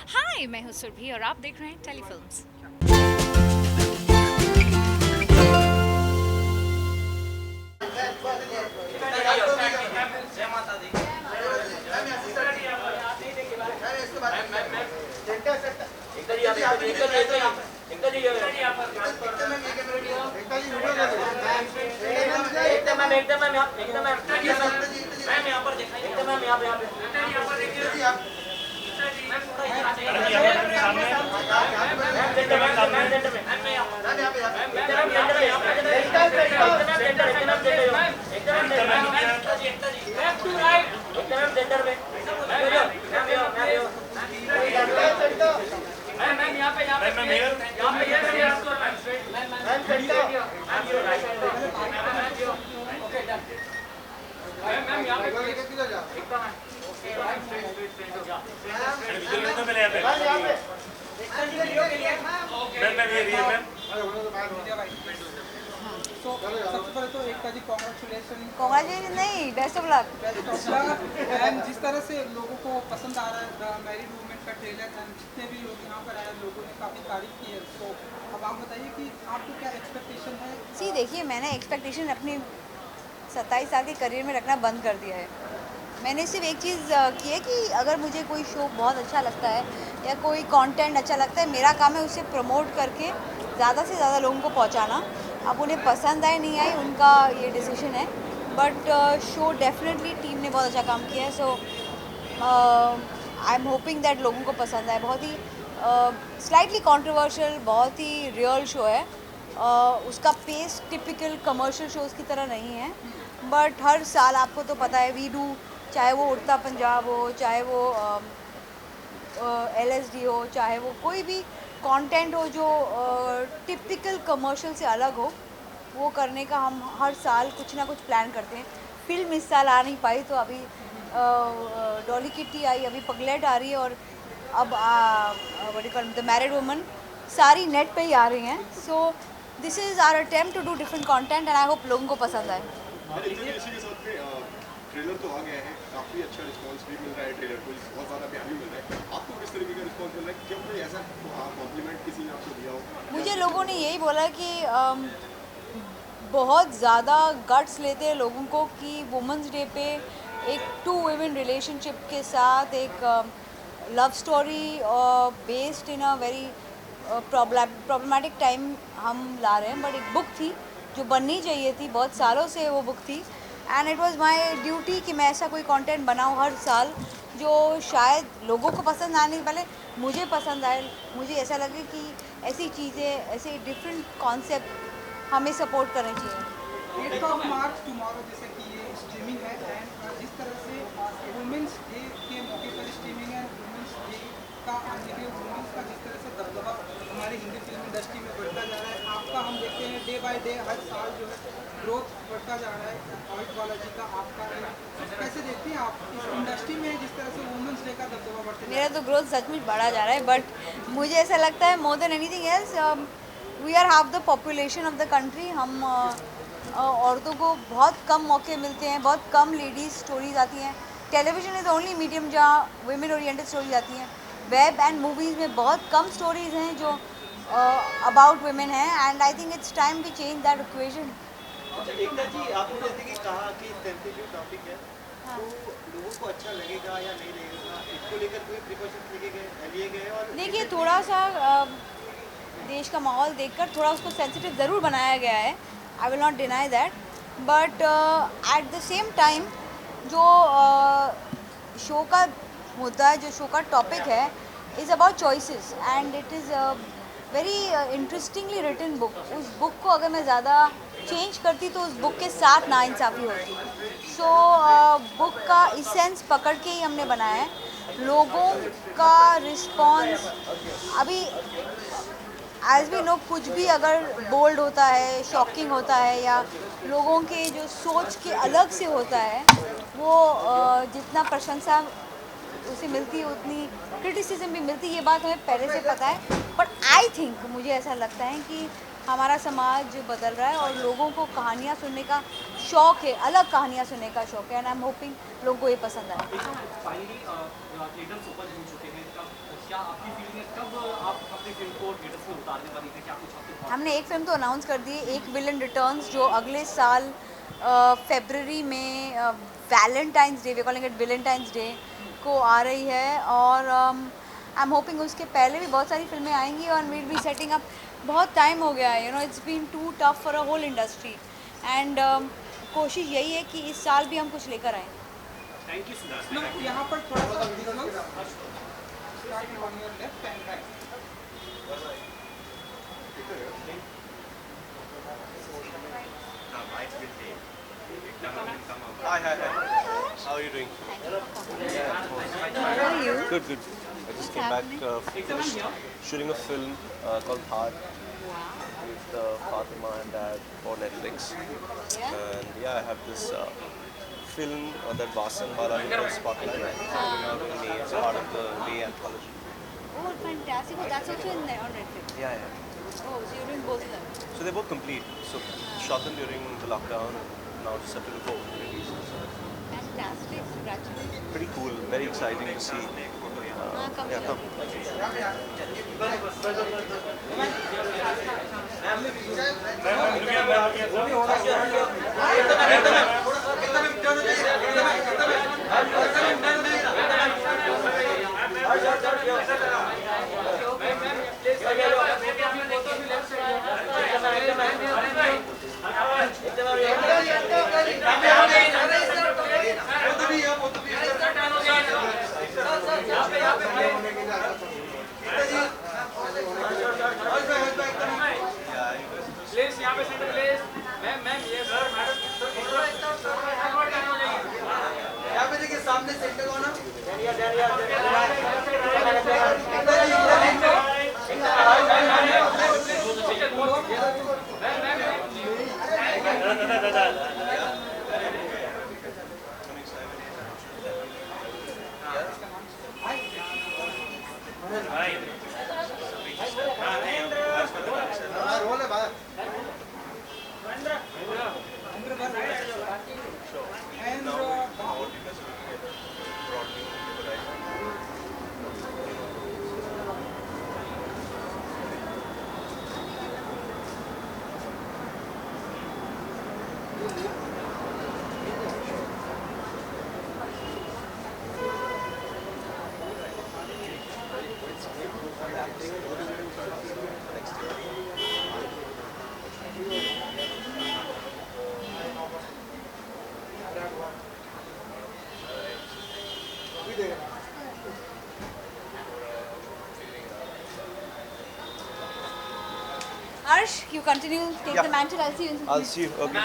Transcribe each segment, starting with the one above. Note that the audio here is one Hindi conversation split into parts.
हाय, मैं हूँ सुरभि और आप देख रहे हैं टेलीफिल्म्स। तो सबसे पहले तो एकता जी कॉन्ग्रेचुलेसन। कॉन्ग्रेचुलेशन नहीं, बेस्ट ऑफ लक। एंड जिस तरह से लोगों को पसंद आ रहा है द मैरिड वुमेन का ट्रेलर, एंड जितने भी लोग यहाँ पर आए लोगों ने काफ़ी तारीफ की है। तो अब आप बताइए कि आपको क्या एक्सपेक्टेशन है? सी देखिए, मैंने एक्सपेक्टेशन अपनी 27 साल के करियर में रखना बंद कर दिया है। मैंने सिर्फ एक चीज़ की है कि अगर मुझे कोई शो बहुत अच्छा लगता है या कोई कंटेंट अच्छा लगता है, मेरा काम है उसे प्रमोट करके ज़्यादा से ज़्यादा लोगों को पहुंचाना। अब उन्हें पसंद आए नहीं आए उनका ये डिसीजन है, बट शो डेफिनेटली टीम ने बहुत अच्छा काम किया है। सो आई एम होपिंग दैट लोगों को पसंद आए। बहुत ही स्लाइटली कंट्रोवर्शियल, बहुत ही रियल शो है। उसका पेस टिपिकल कमर्शियल शोज़ की तरह नहीं है, बट हर साल आपको तो पता है वी डू, चाहे वो उड़ता पंजाब हो, चाहे वो LSD हो, चाहे वो कोई भी कंटेंट हो जो टिपिकल कमर्शियल से अलग हो, वो करने का हम हर साल कुछ ना कुछ प्लान करते हैं। फिल्म इस साल आ नहीं पाई, तो अभी डॉली किट्टी आई, अभी पगलेट आ रही है, और अब द मैरिड वुमन सारी नेट पे ही आ रही हैं। So this is our attempt to do different content and I hope लोगों को पसंद आए। इसी के साथ में ट्रेलर तो आ गया है, काफ़ी अच्छा रिस्पांस भी मिल रहा है, ट्रेलर को बहुत ज़्यादा प्यार भी मिल रहा है। आपको किस तरीके का रिस्पांस मिल रहा है? क्या कोई ऐसा कॉम्प्लीमेंट किसी ने आपको दिया हो? मुझे लोगों ने यही बोला कि बहुत ज़्यादा गट्स लेते हैं लोगों को कि वुमेंस डे पे एक टू वुमेन रिलेशनशिप के साथ एक love story based in a very problematic time हम ला रहे हैं। बट एक बुक थी जो बननी चाहिए थी, बहुत सालों से वो बुक थी, and it was my duty कि मैं ऐसा कोई कंटेंट बनाऊं हर साल जो शायद लोगों को पसंद आने से पहले मुझे पसंद आए। मुझे ऐसा लगे कि ऐसी चीज़ें, ऐसे डिफरेंट कॉन्सेप्ट हमें सपोर्ट करने चाहिए। 8 ऑफ मार्च टुमारो, जैसे कि ये स्ट्रीमिंग है, एंड जिस तरह से वुमेंस डे के मौके पर स्ट्रीमिंग है, वुमेंस डे का आने के वुमेंस का जिस तरह से दबदबा हमारी हिंदी फिल्म इंडस्ट्री में बढ़ता जा रहा है, आपका हम देखते हैं डे बाय डे हर साल जो है ग्रोथ बढ़ता जा रहा है। अमित वाला जी का आपका कैसे देखते हैं आप इस इंडस्ट्री में जिस तरह से वुमेंस डे का दबदबा बढ़ता जा रहा मेरा है? तो ग्रोथ सचमुच बढ़ा जा रहा है, बट मुझे ऐसा लगता है more than anything else we are half the population of the country. हम औरतों को बहुत कम मौके मिलते हैं, बहुत कम लेडीज स्टोरीज आती हैं। टेलीविजन इज़ ओनली मीडियम जहाँ वुमेन ओरिएंटेड स्टोरीज आती हैं। वेब एंड मूवीज़ में बहुत कम स्टोरीज हैं जो अबाउट वुमेन हैं, and I think it's time we change that equation. अच्छा, एकता जी, आपने जैसे कि कहा कि सेंसिटिव टॉपिक है, हाँ। तो लोगों को अच्छा लगेगा या नहीं लगेगा, इसको लेकर कोई प्रिकॉशंस लिए गए? और देखिए, थोड़ा सा देश का माहौल देखकर थोड़ा उसको सेंसिटिव ज़रूर बनाया गया है, I will not deny that, but at the same time जो शो का मुद्दा है, जो शो का टॉपिक है, is about choices, and it is very interestingly written book. उस बुक को अगर मैं ज़्यादा चेंज करती तो उस बुक के साथ नाइंसाफ़ी होती। सो बुक का इसेंस पकड़ के ही हमने बनाया है। लोगों का रिस्पॉन्स अभी एज वी नो, कुछ भी अगर बोल्ड होता है, शॉकिंग होता है, या लोगों के जो सोच के अलग से होता है, वो जितना प्रशंसा उसे मिलती है उतनी क्रिटिसिज्म भी मिलती है। ये बात हमें पहले से पता है, बट आई थिंक, मुझे ऐसा लगता है कि हमारा समाज बदल रहा है और लोगों को कहानियाँ सुनने का शौक़ है, अलग कहानियाँ सुनने का शौक़ है, एंड आई एम होपिंग लोगों को ये पसंद आए। फाइनली ट्रेलर सुपर हो चुके हैं, इसका क्या आपकी फीलिंग है, कब आप अपनी फिल्म को थिएटर्स में उतारने वाली थे, क्या कुछ आपके thoughts हमने एक फिल्म तो अनाउंस कर दी, एक विलन रिटर्न्स, जो अगले साल फेबररी में Valentine's Day, we calling it Valentine's Day को आ रही है। और आई एम होपिंग उसके पहले भी बहुत सारी फिल्में आएंगी और विल बी सेटिंग अप। बहुत टाइम हो गया है, you know, it's been too tough for a whole industry and कोशिश यही है कि इस साल भी हम कुछ लेकर आएँ। Thank you so much. ना यहाँ पर थोड़ा सा visuals start on your left and right. Hi. How are you doing? How are you? Good. I just came back, finished shooting a film called Heart with Fatima and Dad for Netflix. Yeah? And yeah, I have this film that Vasan Bala called Spotlight coming out in May as part of the May anthology. Oh, fantastic. Oh, that's also in there on Netflix. Yeah. Oh, so you're doing both of them. So they're both complete. So shot them during the lockdown and now just have to look forward to release. Fantastic. Congratulations. Pretty cool, very exciting to see. Come Yeah, here. come. Please यहाँ पे सेंटर प्लीज। मैम ये सर मैडम यहाँ पे देखिए सामने सेंटर को ना रोल है बाहर And Harsh, you continue, take Yeah. the mantle. I'll see you in some I'll see you. Okay.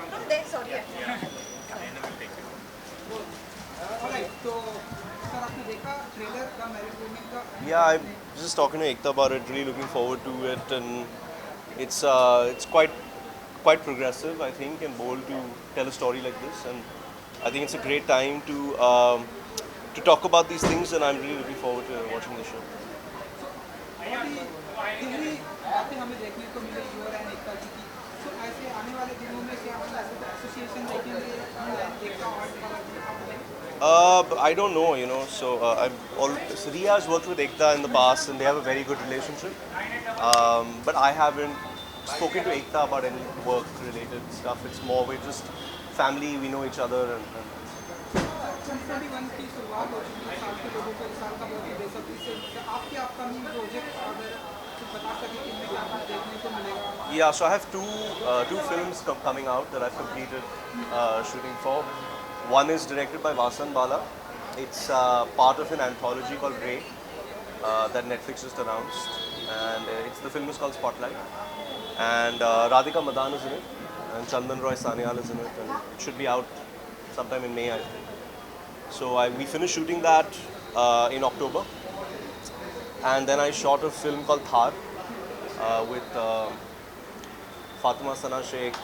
From there, sorry. alright, तो सर आपने देखा ट्रेलर का मैरिज वुमेन का? Yeah, I'm just talking to Ekta about it. Really looking forward to it, and it's quite progressive, I think, and bold to tell a story like this. And I think it's a great time to talk about these things, and I'm really looking forward to watching the show. बहुत ही गहरी बातें हमें देखने को मिले यूर एंड एकता जी की। तो ऐसे आने वाले दिनों में क्या हम ऐसे एसोसिएशन देखेंगे एकता आर्ट वाला? I don't know, you know. So so Riya has worked with Ekta in the past, and they have a very good relationship. But I haven't spoken to Ekta about any work-related stuff. It's more we're just family. We know each other, and 2021 की शुरुआत हो चुकी है, साल के लोगों को इस साल का बहुत ही बेसब्री से आपके अपकमिंग प्रोजेक्ट अगर कुछ बता सकें कि इनमें क्या कुछ देखने को मिलेगा? yeah. So I have two films coming out that I've completed shooting for. One is directed by Vasan Bala. It's part of an anthology called Ray that Netflix just announced, and the film is called Spotlight. And Radhika Madan is in it, and Chandan Roy Sanyal is in it, and it should be out sometime in May, I think. So we finished shooting that in October, and then I shot a film called Thar with Fatima Sana Sheikh,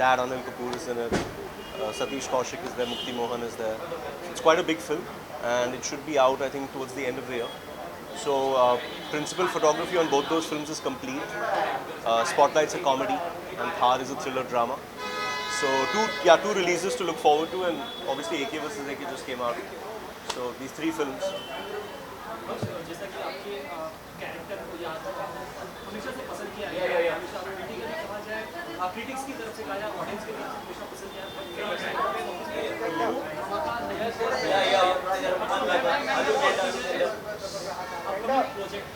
Dad Anil Kapoor is in it, Satish Kaushik is there, Mukti Mohan is there. It's quite a big film, and it should be out, I think, towards the end of the year. So principal photography on both those films is complete. Spotlight's a comedy, and Thar is a thriller drama. So two releases to look forward to, and obviously AK vs AK just came out. So these 3 films. जैसा कि आपके कैरेक्टर को या हमेशा से पसंद किया गया है, हमेशा क्रिटिकली कहा जाए, क्रिटिक्स की तरफ से कहा जाए, ऑडियंस की तरफ से हमेशा पसंद किया प्रोजेक्ट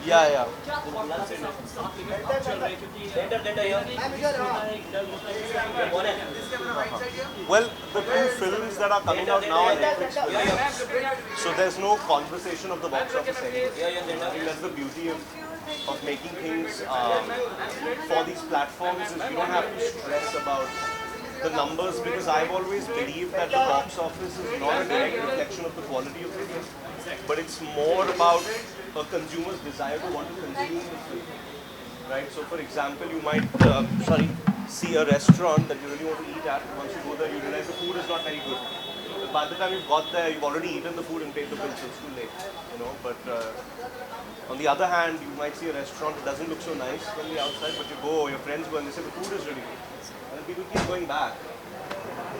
Yeah. क्या थॉट से साथ लेकर चल रहे हैं, क्योंकि Well, the 2 films that are coming out now are Netflix films. So there's no conversation of the box office anymore. I think that's the beauty of making things for these platforms is you don't have to stress about the numbers, because I've always believed that the box office is not a direct reflection of the quality of the film, but it's more about a consumer's desire to want to consume the film. Right? So for example, you might see a restaurant that you really want to eat at. Once you go there, you realize the food is not very good. By the time you've got there, you've already eaten the food and paid the bill, so it's too late. But on the other hand, you might see a restaurant that doesn't look so nice from the outside, but you go, your friends go, and they say the food is really good, and then people keep going back.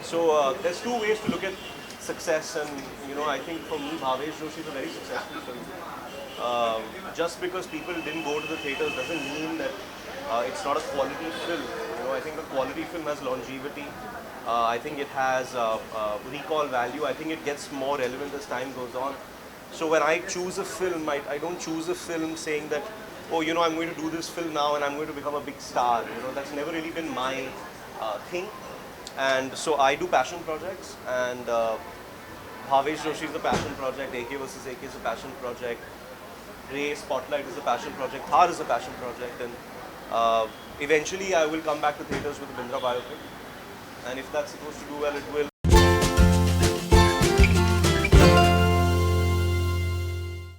So there's 2 ways to look at success, and I think for me, Bhavesh Joshi is a very successful film. Just because people didn't go to the theaters doesn't mean that it's not a quality film. I think a quality film has longevity. I think it has recall value. I think it gets more relevant as time goes on. So when I choose a film, I don't choose a film saying that, oh, I'm going to do this film now and I'm going to become a big star. That's never really been my thing. And so I do passion projects, and Bhavesh Joshi is a passion project, AK vs. AK is a passion project, Ray Spotlight is a passion project, Thar is a passion project, and eventually I will come back to theatres with the Bindra biopic. And if that's supposed to do well, it will.